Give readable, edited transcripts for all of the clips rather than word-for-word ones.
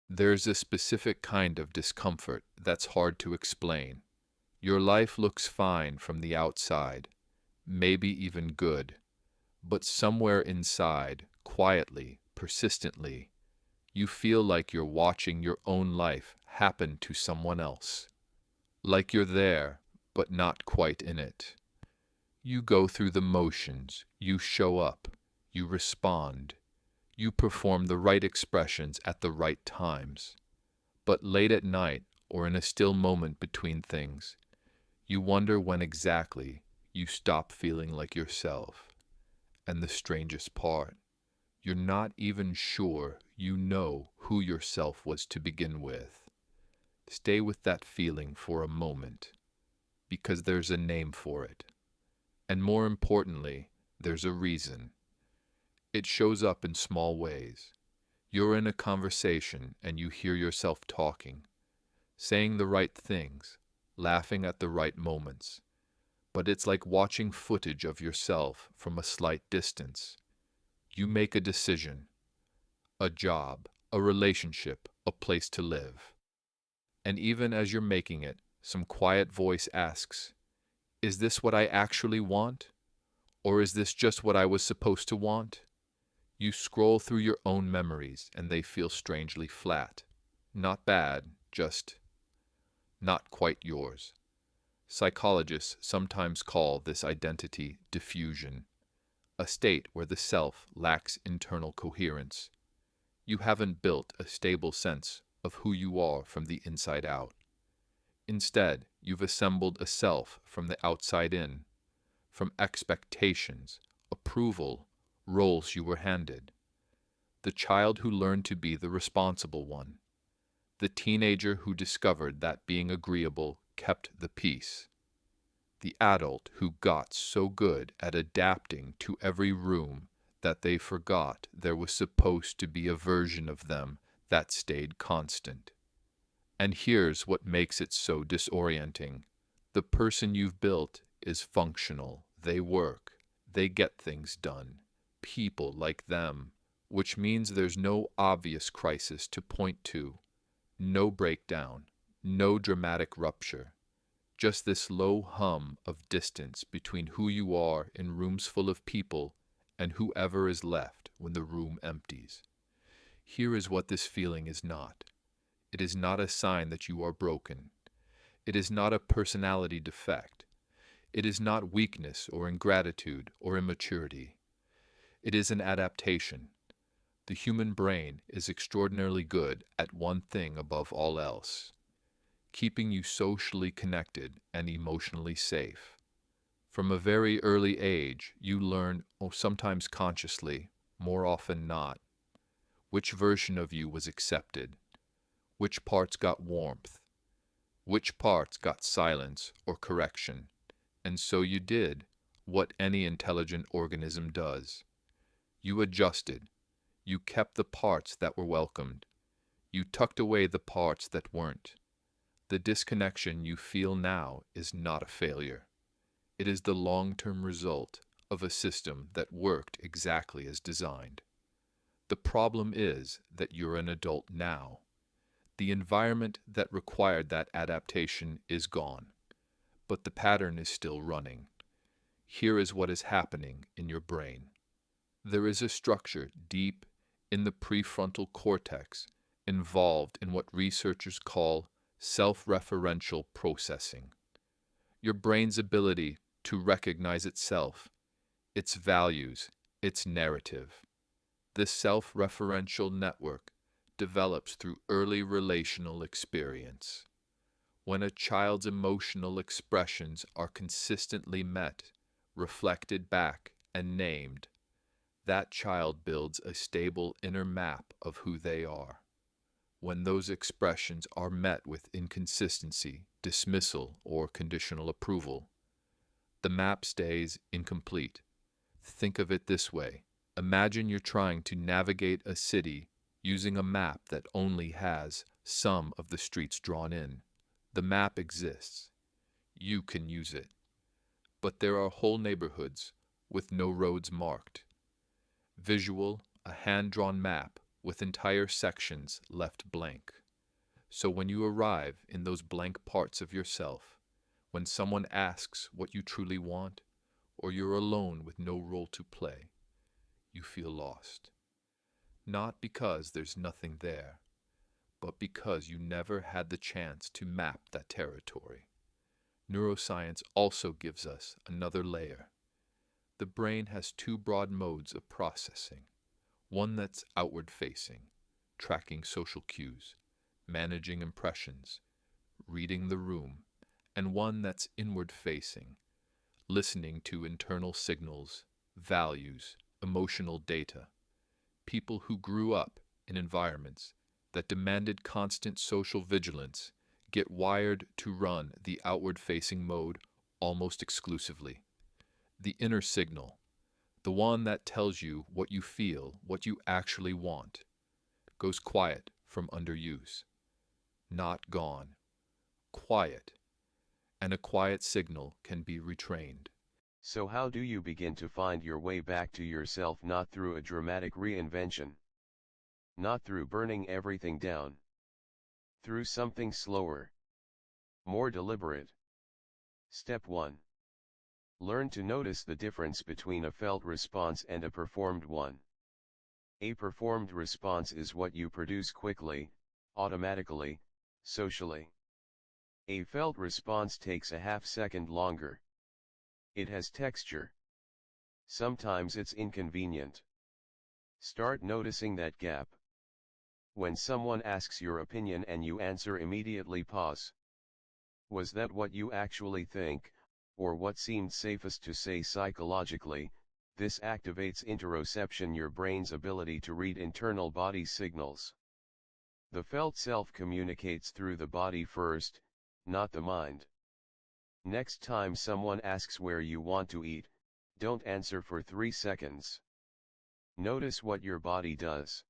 There's a specific kind of discomfort that's hard to explain. Your life looks fine from the outside, maybe even good, but somewhere inside, quietly, persistently, you feel like you're watching your own life happen to someone else. Like you're there, but not quite in it. You go through the motions, you show up, you respond, you perform the right expressions at the right times. But late at night, or in a still moment between things, you wonder when exactly you stop feeling like yourself. And the strangest part, you're not even sure you know who yourself was to begin with. Stay with that feeling for a moment, because there's a name for it. And more importantly, there's a reason. It shows up in small ways. You're in a conversation and you hear yourself talking, saying the right things, laughing at the right moments. But it's like watching footage of yourself from a slight distance. You make a decision, a job, a relationship, a place to live. And even as you're making it, some quiet voice asks, is this what I actually want? Or is this just what I was supposed to want? You scroll through your own memories and they feel strangely flat. Not bad, just not quite yours. Psychologists sometimes call this identity diffusion, a state where the self lacks internal coherence. You haven't built a stable sense of who you are from the inside out. Instead, you've assembled a self from the outside in, from expectations, approval, roles you were handed. The child who learned to be the responsible one. The teenager who discovered that being agreeable kept the peace. The adult who got so good at adapting to every room that they forgot there was supposed to be a version of them that stayed constant. And here's what makes it so disorienting. The person you've built is functional. They work. They get things done. People like them, which means there's no obvious crisis to point to, no breakdown, no dramatic rupture. Just this low hum of distance between who you are in rooms full of people and whoever is left when the room empties. Here is what this feeling is not. It is not a sign that you are broken. It is not a personality defect. It is not weakness or ingratitude or immaturity. It is an adaptation. The human brain is extraordinarily good at one thing above all else, keeping you socially connected and emotionally safe. From a very early age, you learn, sometimes consciously, more often not, which version of you was accepted, which parts got warmth, which parts got silence or correction. And so you did what any intelligent organism does. You adjusted. You kept the parts that were welcomed. You tucked away the parts that weren't. The disconnection you feel now is not a failure. It is the long-term result of a system that worked exactly as designed. The problem is that you're an adult now. The environment that required that adaptation is gone, but the pattern is still running. Here is what is happening in your brain. There is a structure deep in the prefrontal cortex involved in what researchers call self-referential processing. Your brain's ability to recognize itself, its values, its narrative. This self-referential network develops through early relational experience. When a child's emotional expressions are consistently met, reflected back, and named, that child builds a stable inner map of who they are. When those expressions are met with inconsistency, dismissal, or conditional approval, the map stays incomplete. Think of it this way. Imagine you're trying to navigate a city using a map that only has some of the streets drawn in. The map exists. You can use it. But there are whole neighborhoods with no roads marked. Visual, a hand-drawn map with entire sections left blank. So when you arrive in those blank parts of yourself, when someone asks what you truly want, or you're alone with no role to play, you feel lost. Not because there's nothing there, but because you never had the chance to map that territory. Neuroscience also gives us another layer. The brain has two broad modes of processing. One that's outward facing, tracking social cues, managing impressions, reading the room, and one that's inward facing, listening to internal signals, values, emotional data. People who grew up in environments that demanded constant social vigilance get wired to run the outward facing mode almost exclusively. The inner signal, the one that tells you what you feel, what you actually want, goes quiet from underuse. Not gone. Quiet. And a quiet signal can be retrained. So how do you begin to find your way back to yourself? Not through a dramatic reinvention. Not through burning everything down. Through something slower. More deliberate. Step 1. Learn to notice the difference between a felt response and a performed one. A performed response is what you produce quickly, automatically, socially. A felt response takes a half-second longer. It has texture. Sometimes it's inconvenient. Start noticing that gap. When someone asks your opinion and you answer immediately, pause. Was that what you actually think, or what seemed safest to say psychologically? This activates interoception, your brain's ability to read internal body signals. The felt self communicates through the body first, not the mind. Next time someone asks where you want to eat, don't answer for 3 seconds. Notice what your body does.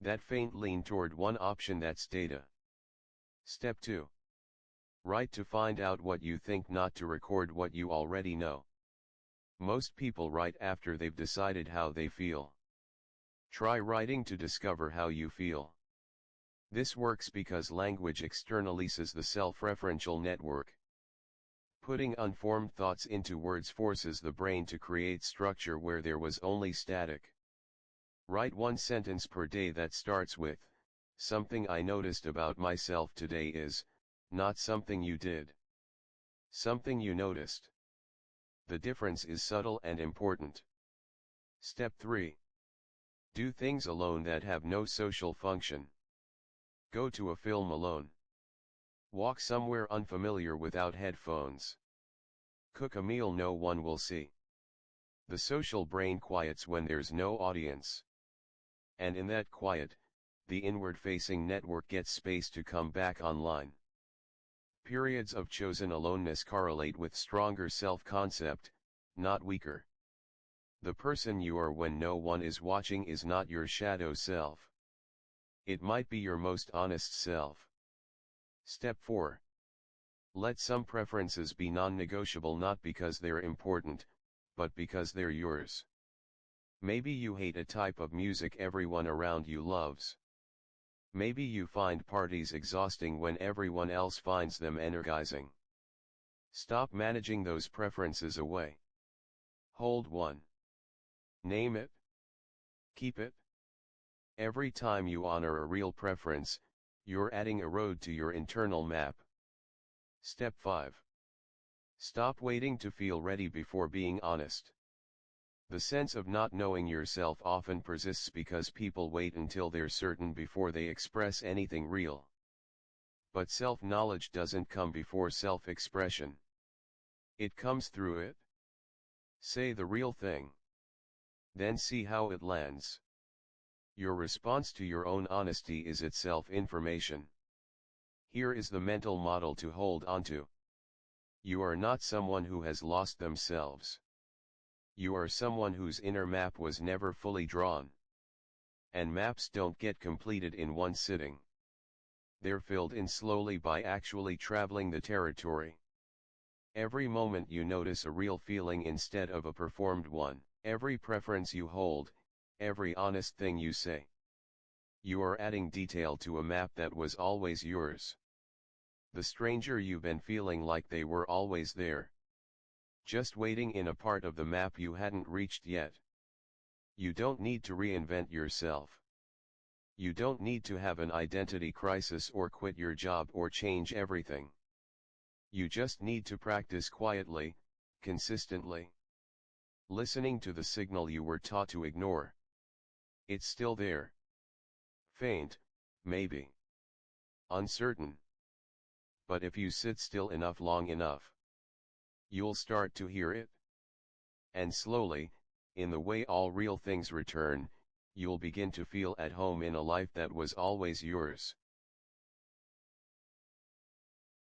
That faint lean toward one option, that's data. Step 2. Write to find out what you think, not to record what you already know. Most people write after they've decided how they feel. Try writing to discover how you feel. This works because language externalizes the self-referential network. Putting unformed thoughts into words forces the brain to create structure where there was only static. Write one sentence per day that starts with, "Something I noticed about myself today is," not "something you did." Something you noticed. The difference is subtle and important. Step 3. Do things alone that have no social function. Go to a film alone. Walk somewhere unfamiliar without headphones. Cook a meal no one will see. The social brain quiets when there's no audience. And in that quiet, the inward-facing network gets space to come back online. Periods of chosen aloneness correlate with stronger self-concept, not weaker. The person you are when no one is watching is not your shadow self. It might be your most honest self. Step 4. Let some preferences be non-negotiable, not because they're important, but because they're yours. Maybe you hate a type of music everyone around you loves. Maybe you find parties exhausting when everyone else finds them energizing. Stop managing those preferences away. Hold one. Name it. Keep it. Every time you honor a real preference, you're adding a road to your internal map. Step 5. Stop waiting to feel ready before being honest. The sense of not knowing yourself often persists because people wait until they're certain before they express anything real. But self-knowledge doesn't come before self-expression. It comes through it. Say the real thing. Then see how it lands. Your response to your own honesty is itself information. Here is the mental model to hold onto. You are not someone who has lost themselves. You are someone whose inner map was never fully drawn. And maps don't get completed in one sitting. They're filled in slowly by actually traveling the territory. Every moment you notice a real feeling instead of a performed one, every preference you hold, every honest thing you say. You are adding detail to a map that was always yours. The stranger you've been feeling like they were always there, just waiting in a part of the map you hadn't reached yet. You don't need to reinvent yourself. You don't need to have an identity crisis or quit your job or change everything. You just need to practice quietly, consistently. Listening to the signal you were taught to ignore. It's still there. Faint, maybe. Uncertain. But if you sit still enough long enough, you'll start to hear it. And slowly, in the way all real things return, you'll begin to feel at home in a life that was always yours.